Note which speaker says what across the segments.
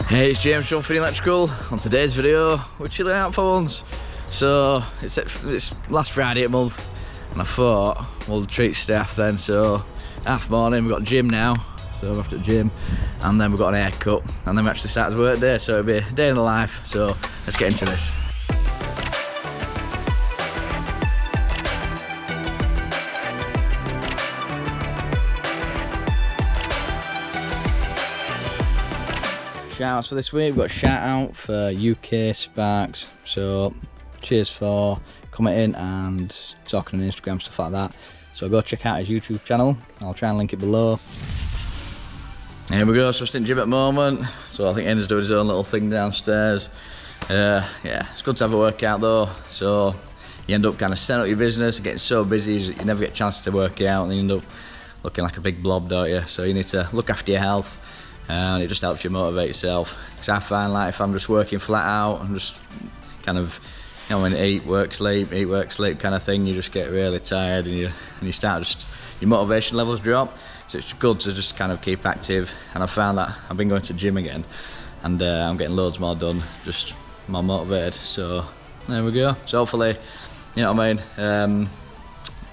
Speaker 1: Hey, it's James from Finney Electrical. On today's video, we're chilling out for once. So, it's last Friday of the month, and I thought we'll treat staff then. So, half morning, we've got gym now, so we're off to the gym, and then we've got an haircut, and then we actually start the work day, so it'll be a day in the life. So, let's get into this. Shout outs for this week. We've got a shout out for UK Sparks, so cheers for commenting and talking on Instagram, stuff like that. So go check out his YouTube channel, I'll try and link it below. Here we go, so just in gym at the moment, so I think Ian's doing his own little thing downstairs. Yeah, it's good to have a workout though, so you end up kind of setting up your business and getting so busy you never get a chance to work out, and you end up looking like a big blob, don't you? So you need to look after your health, and it just helps you motivate yourself. Because I find like if I'm just working flat out and just kind of, you know, when eat, work, sleep kind of thing, you just get really tired and you start just, your motivation levels drop. So it's good to just kind of keep active, and I found that I've been going to the gym again, and I'm getting loads more done, just more motivated. So there we go. So hopefully, you know what I mean,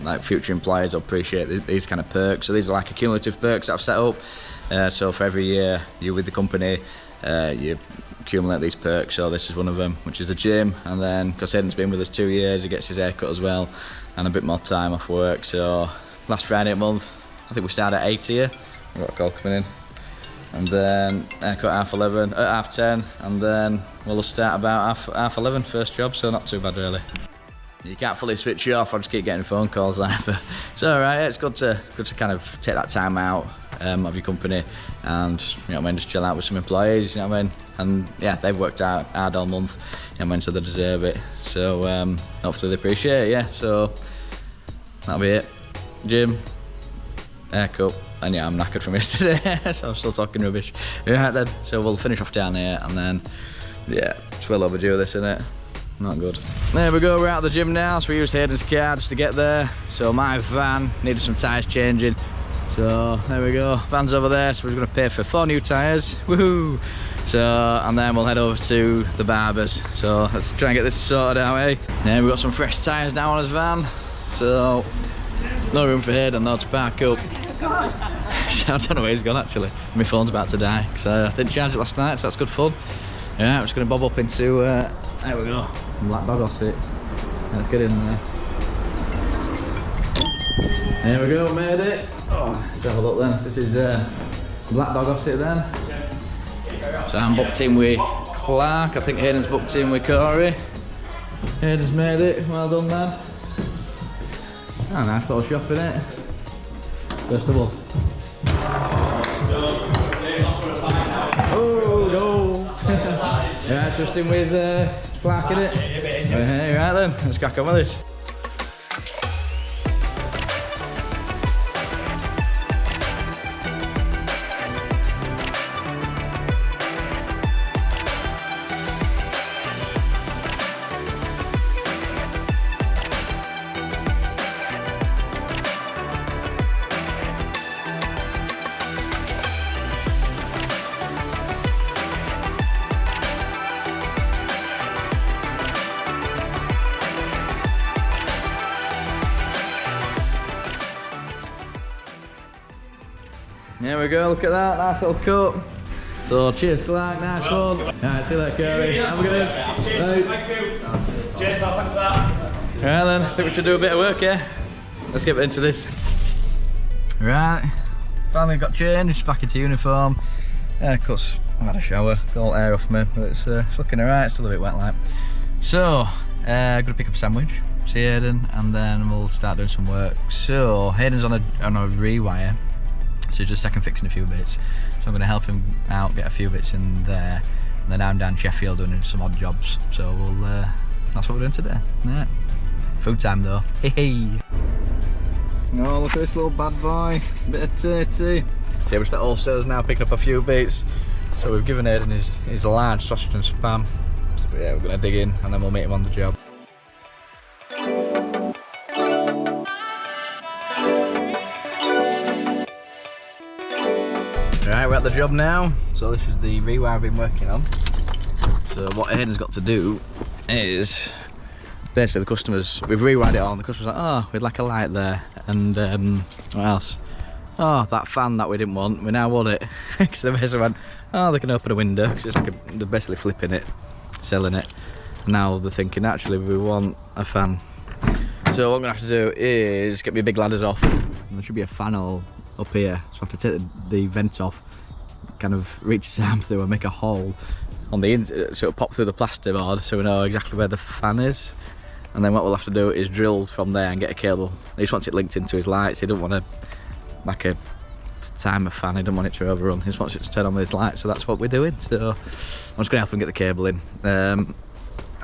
Speaker 1: like future employers will appreciate these kind of perks. So these are like accumulative perks that I've set up. So for every year you're with the company, you accumulate these perks. So this is one of them, which is the gym, and then because Aiden's been with us 2 years, he gets his haircut as well, and a bit more time off work. So last Friday of the month, I think we started at 8 here. We've got a call coming in, and then haircut half 10, and then we'll start about half 11 first job. So not too bad really. You can't fully switch you off. I just keep getting phone calls there, but it's all right. It's good to kind of take that time out of your company, and you know what I mean, just chill out with some employees. You know what I mean, and yeah, they've worked out hard all month. You know what I mean, so they deserve it. So hopefully they appreciate it. Yeah. So that'll be it. Gym, haircut, and yeah, I'm knackered from yesterday, so I'm still talking rubbish. Right then. So we'll finish off down here, and then yeah, it's well overdue this, isn't it? Not good. There we go, we're out of the gym now, so we used Hayden's car just to get there. So my van needed some tyres changing. So there we go, van's over there, so we're going to pay for 4 new tyres. Woohoo! So, and then we'll head over to the barbers. So let's try and get this sorted out, eh? Yeah, we've got some fresh tyres now on his van. So, no room for Hayden though to park up. So I don't know where he's gone actually. My phone's about to die, so I didn't charge it last night, so that's good fun. Yeah, I'm just going to bob up into, there we go, black bag off it. Let's get in there. There we go, made it. Oh, let's have a look then. This is black bag off it then. So I'm booked in with Clark. I think Hayden's booked in with Corey. Hayden's made it. Well done, man. Oh, nice little shop, innit? First of all. Oh no! Yeah, just in with Clark, innit? Hey, right then, let's crack on with this. There we go, look at that, nice little cut. So cheers Clark, nice one. Alright, see you later Kerry. Have a good one.
Speaker 2: Cheers, thank you. Cheers pal, thanks for that.
Speaker 1: Right then, I think we should do a bit of work, yeah? Let's get into this. Right, finally got changed, back into uniform. Of course, I've had a shower, got all air off me, but it's looking alright, still a bit wet like. So, I'm gonna pick up a sandwich, see Hayden, and then we'll start doing some work. So, Hayden's on a rewire. So he's just second fixing a few bits. So I'm going to help him out, get a few bits in there. And then I'm down Sheffield doing some odd jobs. So that's what we're doing today. Yeah. Food time though. Hey. Oh, look at this little bad boy. Bit of tatty. So we're just at wholesalers now picking up a few bits. So we've given Hayden his large sausage and spam. But yeah, we're going to dig in and then we'll meet him on the job. Right, we're at the job now. So this is the rewire I've been working on. So what Aiden's got to do is basically the customers, we've rewired it on, the customer's like, oh, we'd like a light there, and what else? Oh, that fan that we didn't want, we now want it. Because they basically went, oh, they can open a window, because it's like they're basically flipping it, selling it. Now they're thinking, actually, we want a fan. So what I'm going to have to do is get my big ladders off. There should be a fan hole up here, so I have to take the vent off, kind of reach his arm through and make a hole on the so it'll pop through the plasterboard so we know exactly where the fan is. And then what we'll have to do is drill from there and get a cable. He just wants it linked into his lights. He don't want like a timer fan, he doesn't want it to overrun. He just wants it to turn on with his lights, so that's what we're doing. So I'm just going to help him get the cable in, and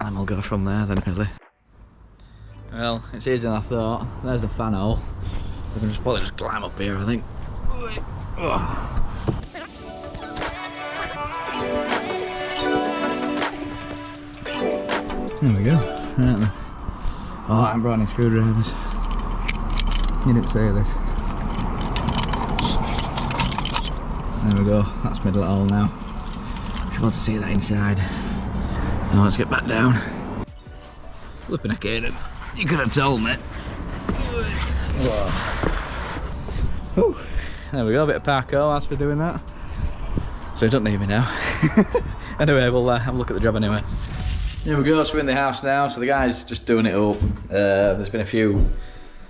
Speaker 1: then we'll go from there then, really. Well, it's easier than I thought. There's the fan hole. We can probably just climb up here, I think. Oh. There we go. Right then. Oh, I haven't brought any screwdrivers. You didn't say this. There we go. That's middle at all now. If you want to see that inside. Now let's get back down. Flipping heck, Aiden. You could have told me. Whew. There we go, a bit of parkour whilst we're doing that. So you don't need me now. Anyway, we'll have a look at the job anyway. Here we go, so we're in the house now, so the guy's just doing it up. There's been a few,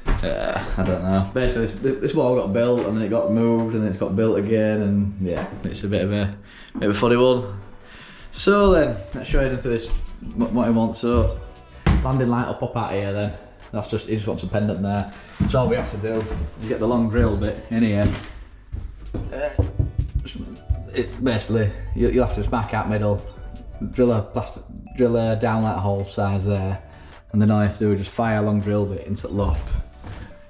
Speaker 1: I don't know. Basically, this wall got built and then it got moved and then it's got built again, and yeah, it's a bit of a funny one. So then, let's show you into this, what he wants. So, landing light will pop out here then. That's just, he just wants a pendant there. So all we have to do is get the long drill bit in here. Basically, you'll have to just mark out middle, drill a downlight hole size there, and then all you have to do is just fire a long drill bit into the loft.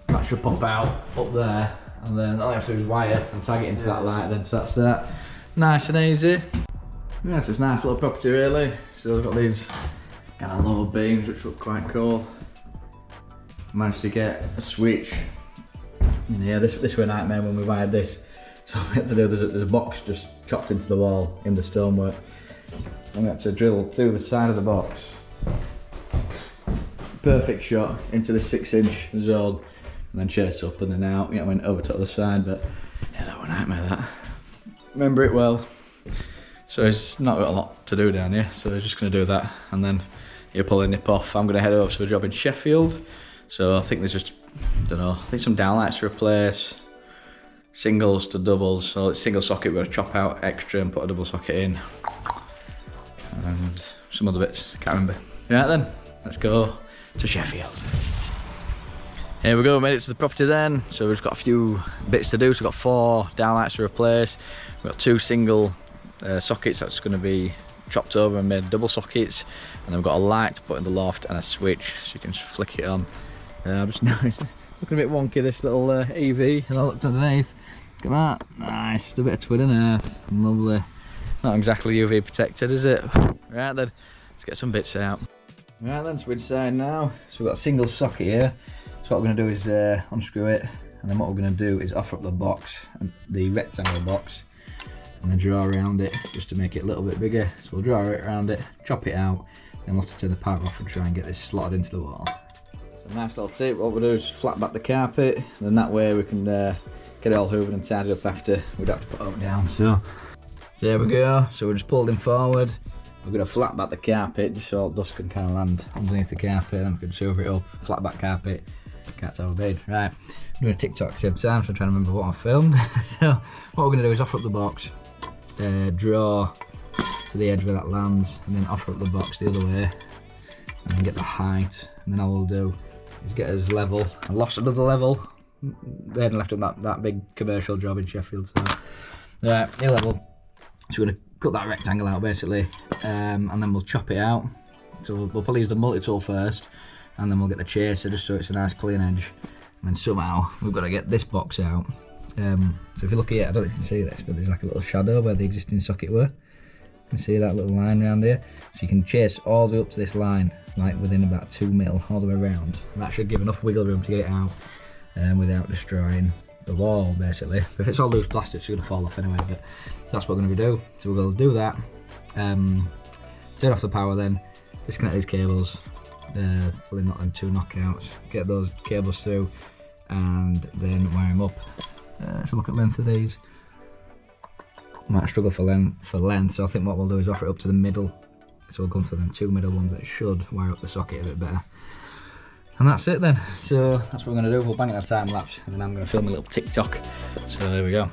Speaker 1: That should pop out up there, and then all you have to do is wire and tag it into that light then, so that's that. Nice and easy. Yeah, so it's a nice little property really. So we've got these kind of low beams which look quite cool. Managed to get a switch in here. This was a nightmare when we wired this. So what we had to do, there's a box just chopped into the wall in the stonework. And we had to drill through the side of the box. Perfect shot into the 6-inch zone, and then chase up and then out. Yeah, I went over to the other side, but yeah, that was a nightmare that. Remember it well. So it's not got a lot to do down here, so he's just going to do that, and then he'll pull the nip off. I'm going to head over to a job in Sheffield. So I think there's just, I don't know, I think some downlights to replace, singles to doubles. So it's single socket, we're going to chop out extra and put a double socket in. And some other bits, I can't remember. Right then, let's go to Sheffield. Here we go, made it to the property then. So we've just got a few bits to do. So we've got 4 downlights to replace. We've got 2 single sockets that's going to be chopped over and made double sockets. And then we've got a light to put in the loft and a switch so you can just flick it on. I just noticed, looking a bit wonky, this little EV, and I looked underneath. Look at that, nice, just a bit of twin and earth, lovely. Not exactly UV protected, is it? Right then, let's get some bits out. Right then, so we're inside now. So we've got a single socket here. So what we're going to do is unscrew it, and then what we're going to do is offer up the box, the rectangle box, and then draw around it just to make it a little bit bigger. So we'll draw it around it, chop it out, then we'll have to turn the power off and try and get this slotted into the wall. So nice little tip, what we'll do is flat back the carpet, and then that way we can get it all hoovered and tidied up after. We'd have to put it up down, so there we go. So we're just pulled forward. We're going to flat back the carpet just so all dust can kind of land underneath the carpet, and then we can hoover it up, flat back carpet, can't tell a bed. Right, I'm doing a TikTok at the same time, so I'm trying to remember what I filmed. So what we're going to do is offer up the box, draw to the edge where that lands, and then offer up the box the other way, and then get the height, and then all we'll do is get us level. I lost another level. They hadn't left up that big commercial job in Sheffield, so right, new level. So we're going to cut that rectangle out basically, and then we'll chop it out. So we'll probably use the multi-tool first, and then we'll get the chaser just so it's a nice clean edge. And then somehow we've got to get this box out. So if you look here, I don't know if you can see this, but there's like a little shadow where the existing socket were. You can see that little line around here. So you can chase all the way up to this line, like within about 2 mil all the way around. And that should give enough wiggle room to get it out without destroying the wall basically. If it's all loose plastic, it's going to fall off anyway, but that's what we're going to do. So we're going to do that, turn off the power, then disconnect these cables, hopefully not them 2 knockouts, get those cables through, and then wire them up. So look at length of these. Might struggle for length, so I think what we'll do is offer it up to the middle. So we'll go for them 2 middle ones that should wire up the socket a bit better. And that's it then. So that's what we're going to do. We'll bang it on a time lapse, and then I'm going to film a little TikTok. So there we go.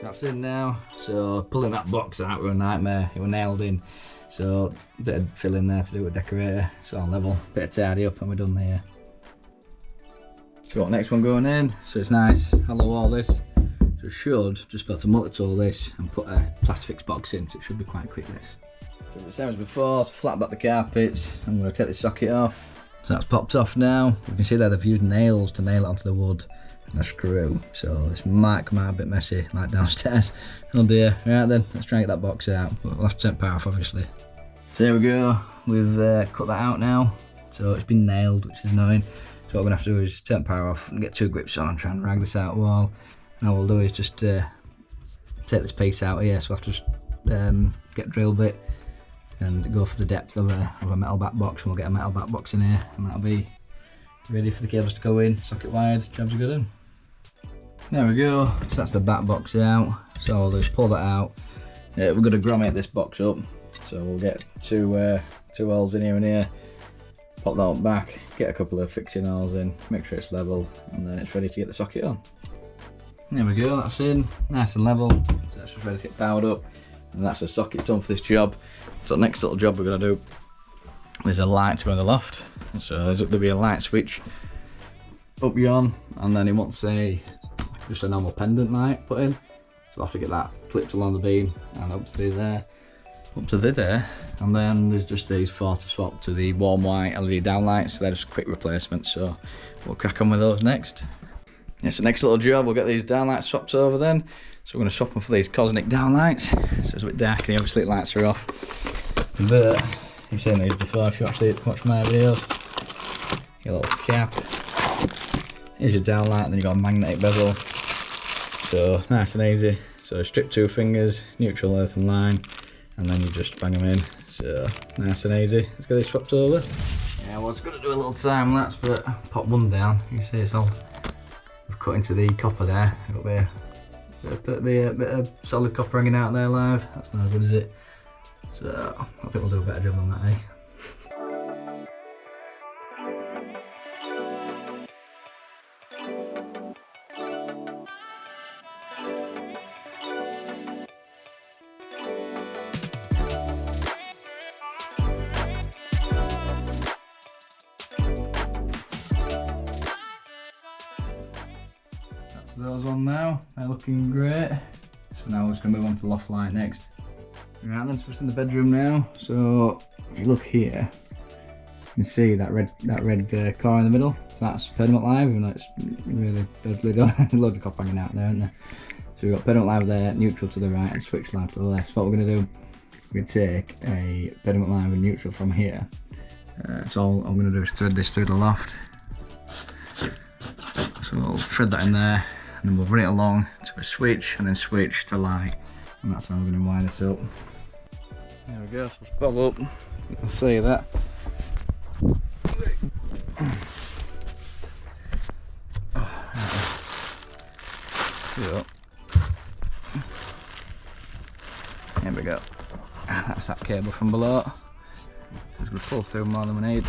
Speaker 1: That's in now. So pulling that box out was a nightmare. It was nailed in. So a bit of fill in there to do with decorator. It's all level. Bit of tidy up and we're done there. So got next one going in. So it's nice. Hollow wall this. So it should just be able to multi-tool this and put a Plastifix box in. So it should be quite quick this. So the same as before. So flat back the carpets. I'm going to take the socket off. So that's popped off now. You can see there they've used nails to nail it onto the wood. And a screw, so this might come out a bit messy like downstairs. Oh dear. Right then, let's try and get that box out, but we'll have to turn power off obviously. So there we go, we've cut that out now, so it's been nailed, which is annoying. So what we're going to have to do is turn power off and get 2 grips on and try and rag this out wall. And all we'll do is just take this piece out here, so we'll have to just get a drill bit and go for the depth of a metal back box, and we'll get a metal back box in here, and that'll be ready for the cables to go in, socket wired, jobs are good in. There we go, so that's the back box out. So I'll just pull that out. We're going to grommet this box up. So we'll get two holes in here and here, pop that up back, get a couple of fixing holes in, make sure it's level, and then it's ready to get the socket on. There we go, that's in, nice and level. So that's just ready to get powered up, and that's the socket done for this job. So the next little job we're going to do, there's a light to go in the loft. So there'll be a light switch up yon, and then it wants just a normal pendant light put in. So I'll have to get that clipped along the beam and up to there, and then there's just these 4 to swap to the warm white LED downlights. So they're just quick replacements. So we'll crack on with those next. It's the next little job. We'll get these downlights swapped over then. So we're going to swap them for these CONNET downlights. So it's a bit dark and obviously the lights are off. But you've seen these before if you actually watch my videos. Your little cap. Here's your downlight, and then you've got a magnetic bezel. So nice and easy. So strip 2 fingers, neutral, earth and line, and then you just bang them in. So nice and easy. Let's get this swapped over. Yeah, well, it's going to do a little time lapse, but pop one down. You can see it's all we've cut into the copper there. Got a bit of solid copper hanging out there live. That's not good, is it? So I think we'll do a better job on that, eh? Those on now, they're looking great. So now we're just going to move on to the loft light next. Right then, so we're just in the bedroom now. So if you look here, you can see that red core in the middle. So that's pediment live, and that's really dodgy done. Loads of copper hanging out there, isn't there? So we've got pediment live there, neutral to the right, and switch live to the left. So what we're going to do, we're going to take a pediment live and neutral from here. So all I'm going to do is thread this through the loft. So we'll thread that in there, and then we'll run it along to a switch, and then switch to light, and that's how we're going to wire this up. There we go, so let's bob up, you can see that. Here we go, that's that cable from below. Just gonna pull through more than we need.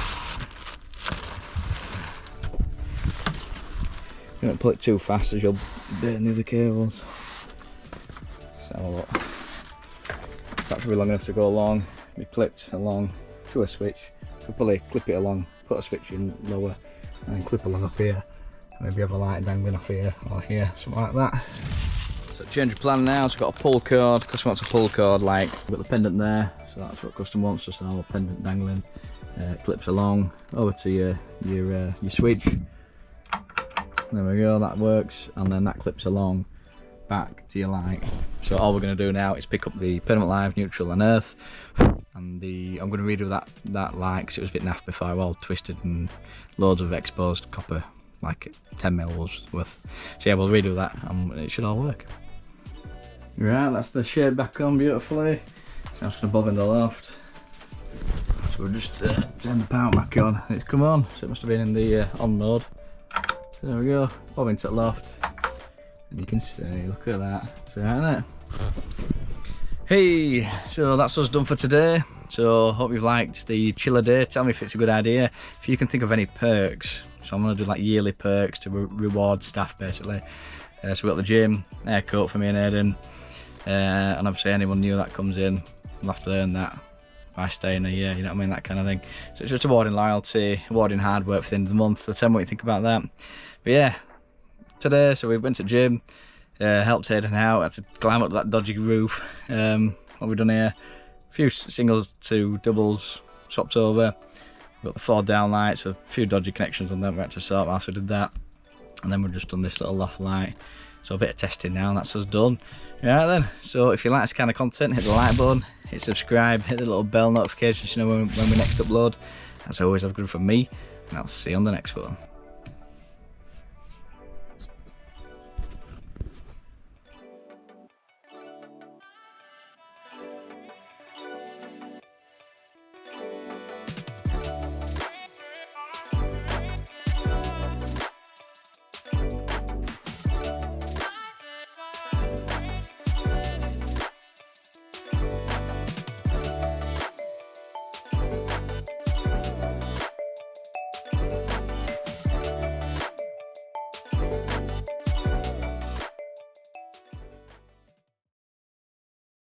Speaker 1: You don't pull it too fast as you'll burn the other cables. Let's have a look. That's really long enough to go along. Be clipped along to a switch. So probably clip it along, put a switch in lower, and then clip along up here. Maybe have a light dangling off here or here, something like that. So change of plan now. So we've got a pull cord. Custom wants a pull cord, like we've got the pendant there. So that's what custom wants. Just a pendant dangling. Clips along over to your switch. There we go. That works, and then that clips along back to your light. So all we're going to do now is pick up the permanent live, neutral and earth, and I'm going to redo that light because it was a bit naff before, all twisted and loads of exposed copper, like 10mm worth. So yeah, we'll redo that and it should all work. Right, that's the shade back on beautifully. So I'm just going to bob in the loft. So we'll just turn the power back on. It's come on, so it must have been in the on mode. So there we go, bob into the loft. And you can see, look at that. So right there. Hey, so that's us done for today. So hope you've liked the chiller day. Tell me if it's a good idea. If you can think of any perks. So I'm gonna do like yearly perks to reward staff basically. So we've got the gym, haircut for me and Aidan. And obviously anyone new that comes in will have to earn that by staying a year, you know what I mean, that kind of thing. So it's just awarding loyalty, awarding hard work for the end of the month. So tell me what you think about that. But yeah, today, so we went to the gym, helped Aidan out, had to climb up that dodgy roof. What we've done here, a few singles to doubles, swapped over. We've got the 4 down lights, a few dodgy connections on them we had to sort out, so we did that. And then we've just done this little loft light. So a bit of testing now, and that's us done. Right then, so if you like this kind of content, hit the like button, hit subscribe, hit the little bell notification so you know when we next upload. As always, have good from me, and I'll see you on the next one.